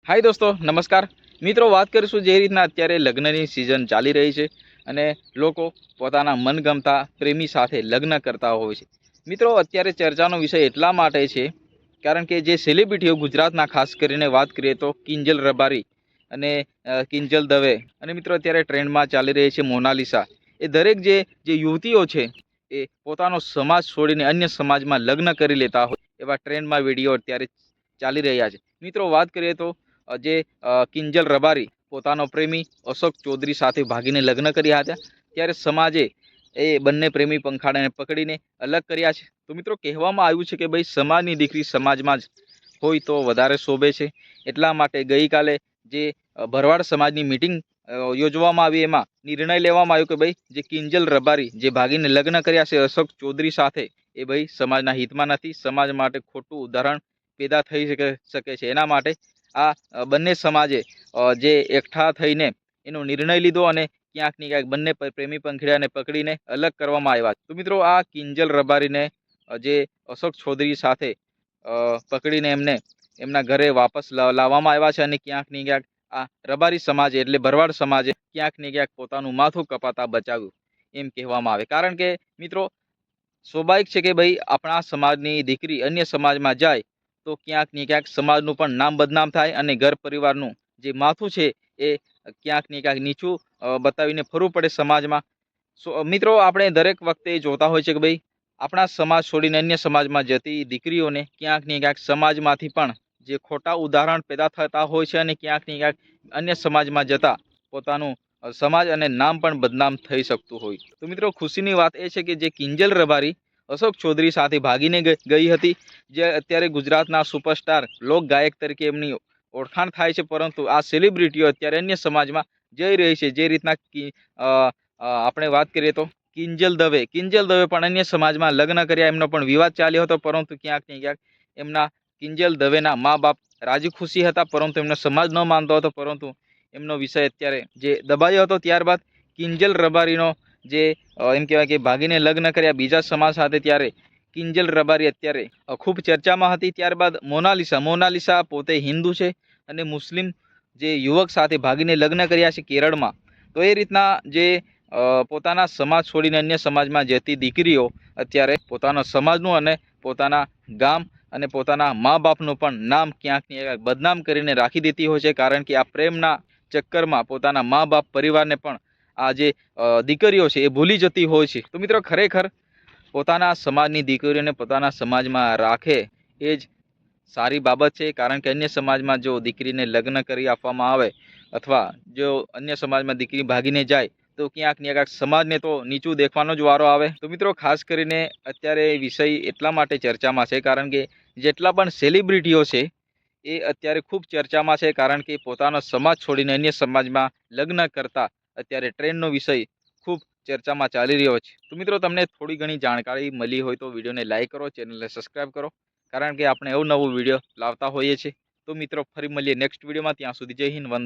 हाय दोस्तों नमस्कार। मित्रों बात करीशुं जे रीतना अत्यारे लग्ननी सीजन चाली रही है अने लोको पोताना मनगमता प्रेमी साथे लग्न करता होय छे। मित्रों अत्यारे चर्चानो विषय एटला माटे छे कारण के जे सेलिब्रिटीओ गुजरातना खास करीने वात करीए तो किंजल रबारी अने किंजल दवे अने मित्रों अत्यारे ट्रेंडमां चाली रही छे मोनालिसा। ए दरेक जे जे युवतीओ छे ए पोतानो समाज छोड़ीने अन्य समाजमां लग्न करी लेता होय एवा ट्रेंडमां विडियो अत्यारे चाली रह्या छे। मित्रों बात करीए तो जे किंजल रबारी पोतानो प्रेमी अशोक चौधरी साथे भागीने लग्न कर्या हता त्यारे समाजे ए बंने प्रेमी पंखाड़ाने पकड़ीने अलग कर्या छे। तो मित्रों कहेवामां आव्युं छे के भाई समाजनी दीकरी समाजमां ज होय तो वधारे शोभे छे। એટલા માટે ગઈકાલે જે ભરવાડ સમાજની મીટિંગ યોજવામાં આવી એમાં નિર્ણય લેવામાં આવ્યો કે ભાઈ જે કિંજલ રબારી જે ભાગીને લગ્ન કર્યા છે અશોક ચૌધરી સાથે એ ભાઈ સમાજના હિતમાં નથી, સમાજ માટે ખોટું ઉદાહરણ પેદા થઈ શકે છે। એના માટે આ બંને સમાજે જે એકઠા થઈને એનો નિર્ણય લીધો અને ક્યાંક ને ક્યાંક બંને પ્રેમી પંખીડાને પકડીને અલગ કરવામાં આવ્યા। તો મિત્રો આ કિંજલ રબારીને જે અશોક ચૌધરી સાથે પકડીને એમને એમના ઘરે વાપસ લાવવામાં આવ્યા છે અને ક્યાંક ને ક્યાંક આ રબારી સમાજે એટલે ભરવાડ સમાજે ક્યાંક ને ક્યાંક પોતાનું માથું કપાતા બચાવ્યું એમ કહેવામાં આવે। કારણ કે મિત્રો સ્વાભાવિક છે કે ભાઈ આપણા સમાજની દીકરી અન્ય સમાજમાં જાય તો ક્યાંક ને ક્યાંક સમાજનું પણ નામ બદનામ થાય અને ઘર પરિવારનું જે માથું છે એ ક્યાંક ને ક્યાંક નીચું બતાવીને ફરવું પડે સમાજમાં। મિત્રો આપણે દરેક વખતે જોતા હોય છે કે ભાઈ આપણા સમાજ છોડીને અન્ય સમાજમાં જતી દીકરીઓને ક્યાંક ને ક્યાંક સમાજમાંથી પણ જે ખોટા ઉદાહરણ પેદા થતા હોય છે અને ક્યાંક ને ક્યાંક અન્ય સમાજમાં જતા પોતાનું સમાજ અને નામ પણ બદનામ થઈ શકતું હોય। તો મિત્રો ખુશીની વાત એ છે કે જે કિંજલ રબારી અશોક ચૌધરી સાથે ભાગીને ગઈ હતી, જે અત્યારે ગુજરાતના સુપરસ્ટાર લોક ગાયક તરીકે એમની ઓળખાણ થાય છે, પરંતુ આ સેલિબ્રિટીઓ અત્યારે અન્ય સમાજમાં જઈ રહી છે। જે રીતના આપણે વાત કરીએ તો કિંજલ દવે પણ અન્ય સમાજમાં લગ્ન કર્યા, એમનો પણ વિવાદ ચાલ્યો હતો, પરંતુ ક્યાંક ને ક્યાંક એમના કિંજલ દવેના મા બાપ રાજી ખુશી હતા, પરંતુ એમનો સમાજ ન માનતો હતો, પરંતુ એમનો વિષય અત્યારે જે દબાયો હતો। ત્યારબાદ કિંજલ રબારીનો જે એમ કહેવાય કે ભાગીને લગ્ન કર્યા બીજા સમાજ સાથે, ત્યારે કિંજલ રબારી અત્યારે ખૂબ ચર્ચામાં હતી। ત્યારબાદ મોનાલિસા પોતે હિન્દુ છે અને મુસ્લિમ જે યુવક સાથે ભાગીને લગ્ન કર્યા છે કેરળમાં। તો એ રીતના જે પોતાના સમાજ છોડીને અન્ય સમાજમાં જતી દીકરીઓ અત્યારે પોતાના સમાજનું અને પોતાના ગામ અને પોતાના મા બાપનું પણ નામ ક્યાંક ને ક્યાંક બદનામ કરીને રાખી દેતી હોય છે, કારણ કે આ પ્રેમના ચક્કરમાં પોતાના મા બાપ પરિવારને પણ આ જે દીકરીઓ છે એ ભૂલી જતી હોય છે। તો મિત્રો ખરેખર પોતાના સમાજની દીકરીઓને પોતાના સમાજમાં રાખે એ જ સારી બાબત છે, કારણ કે અન્ય સમાજમાં જો દીકરીને લગ્ન કરી આપવામાં આવે અથવા જો અન્ય સમાજમાં દીકરી ભાગીને જાય તો ક્યાંક ને ક્યાંક સમાજને તો નીચું દેખવાનો જ વારો આવે। તો મિત્રો ખાસ કરીને અત્યારે વિષય એટલા માટે ચર્ચામાં છે કારણ કે જેટલા પણ સેલિબ્રિટીઓ છે એ અત્યારે ખૂબ ચર્ચામાં છે, કારણ કે પોતાનો સમાજ છોડીને અન્ય સમાજમાં લગ્ન કરતા અત્યારે ટ્રેન્ડનો વિષય ખૂબ ચર્ચામાં ચાલી રહ્યો છે। તો મિત્રો તમને થોડી ઘણી જાણકારી મળી હોય તો વિડીયોને લાઈક કરો, ચેનલને સબસ્ક્રાઈબ કરો, કારણ કે આપણે એવું નવું વિડીયો લાવતા હોઈએ છીએ। તો મિત્રો ફરી મળીએ નેક્સ્ટ વિડીયોમાં, ત્યાં સુધી જય હિન્દ, વંદે